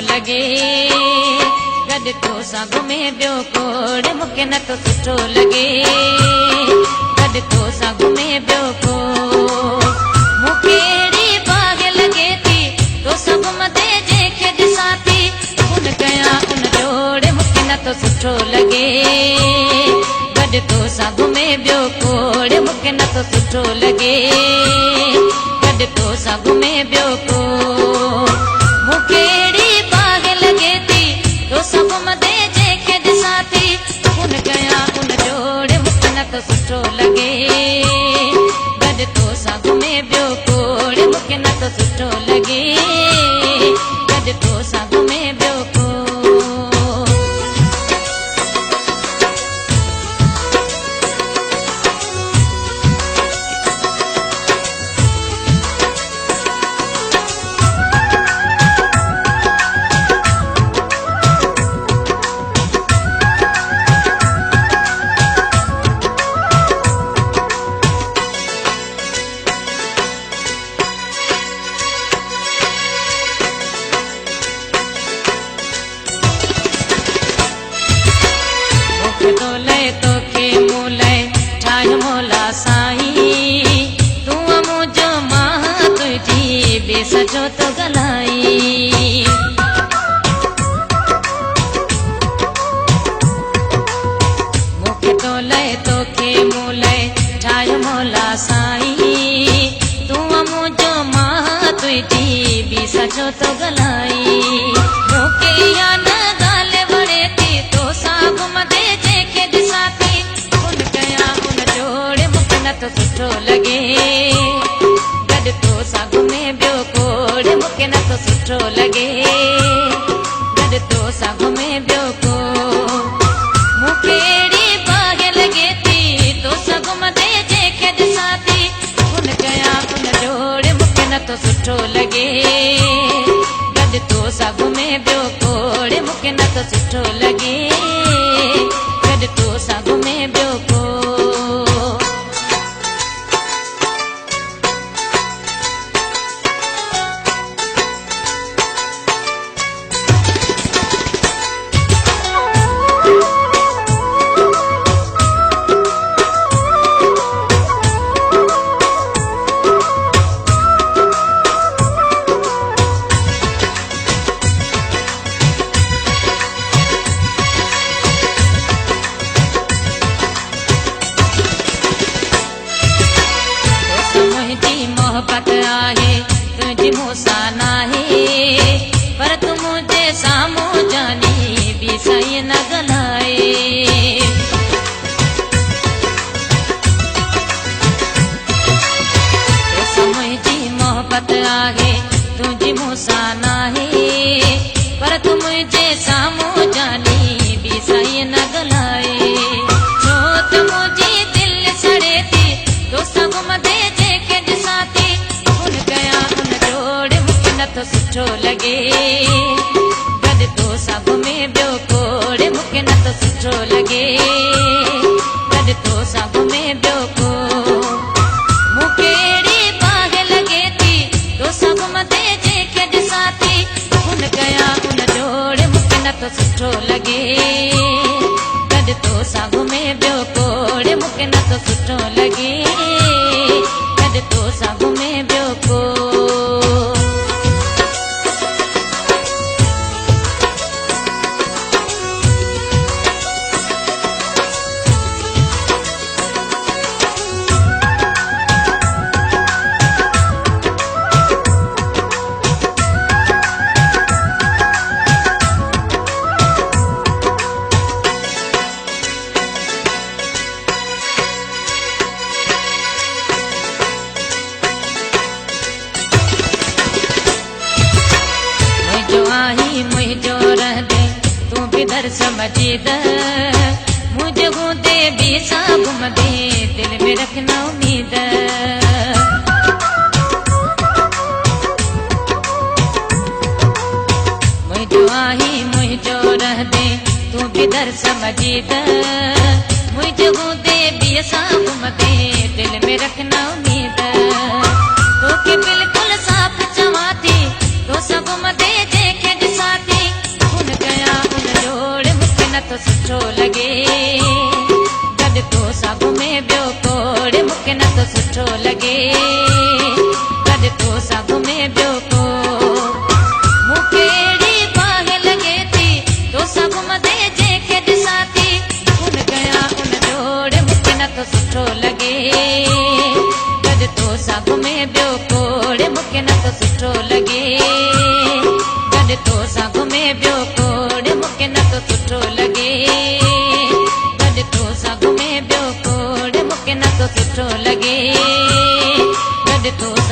लगे। गॾु तोसां घुमे ॿियो कोड़ मूंखे नथो सुठो लगे। गॾु तोसां घुमे ॿियो कोड़ मूंखे अहिड़ी बाग लगे थी तोसां घुमंदे जंहिंखे ॾिसां थी उन कयां उन जोड़ मूंखे नथो सुठो लगे। गॾु तोसां घुमे ॿियो कोड़ मूंखे नथो सुठो लगे। गॾु तोसां घुमे ॿियो कोड़ मूंखे अहिड़ी बाग लगे थी तोसां घुमंदे जंहिंखे ॾिसां थी उन कयां उन जोड़ मूंखे नथो सुठो लगे। गॾु तोसां घुमे ॿियो कोड़ मूंखे नथो सुठो लगे। गॾु तोसां घुमे ॿियो कोड़ तोखे मूं लाइ ठाहियो मौला साईं तूं मुंहिंजो मां तुंहिंजी बेसजो तो गलाई। मूंखे तो लाइ तोखे मूं लाइ ठाहियो मौला साईं तूं मुंहिंजो मां तुंहिंजी बेसजो तो गलाई। मूंखे इहा न ॻाल्हि वणे थी तोसां घुमंदे जंहिंखे ॾिसां थी उन कयां उन जोड़ मूंखे नथो सुठो लगे। गॾु तोसां घुमे ॿियो कोड़ मूंखे नथो सुठो लगे। गॾु तोसां घुमे ॿियो कोड़ मूंखे अहिड़ी बाग लगे थी तोसां घुमंदे जंहिंखे ॾिसां थी उन कयां उन जोड़ मूंखे नथो सुठो लगे। गॾु तोसां घुमे ॿियो कोड़ मूंखे नथो सुठो लगे। गॾु तोसां घुमे ॿियो कोड़ मोहब्बत आहे तुंहिंजी मूंसां नाहे पर तूं मुंहिंजे साम्हूं जानी बि सही न ॻाल्हाए। तोसां मुंहिंजी मोहब्बत आहे तुंहिंजी मूंसां नाहे पर तूं मुंहिंजे साम्हूं जानी बि सही न ॻाल्हाए। छो त मुंहिंजी दिलि सड़े थी तोसां घुमंदे जंहिंखे ॾिसां थी उन कयां उन जोड़ मूंखे नथो सुठो लगे। गॾु तोसां घुमे ॿियो कोड़ मूंखे नथो सुठो लगे। गॾु तोसां घुमे ॿियो कोड़ मूंखे अहिड़ी बाग लगे थी तोसां घुमंदे जंहिंखे ॾिसां थी उन कयां उन जोड़ मूंखे नथो सुठो लगे। गॾु तोसां घुमे ॿियो कोड़ मूंखे नथो सुठो लगे। गॾु तोसां घुमे ॿियो कोड़ मुंहिंजो रहंदे तूं बि दर समझीद मुंहिंजो हूंदे बि सां घुमंदे दिलि में रखना उम्मीद। मुंहिंजो आहीं मुंहिंजो रहंदे तूं बि दर समझीद मुंहिंजो हूंदे बि सां घुमंदे दिलि में रखना उम्मीद। तोखे बिल्कुलु साफ़ चवां थी तोसां घुमंदे जंहिंखे ॾिसां थी तो सुठो लगे। गॾु तोसां घुमे ॿियो खोड़ मूंखे न तो सुठो लगे। गॾु तो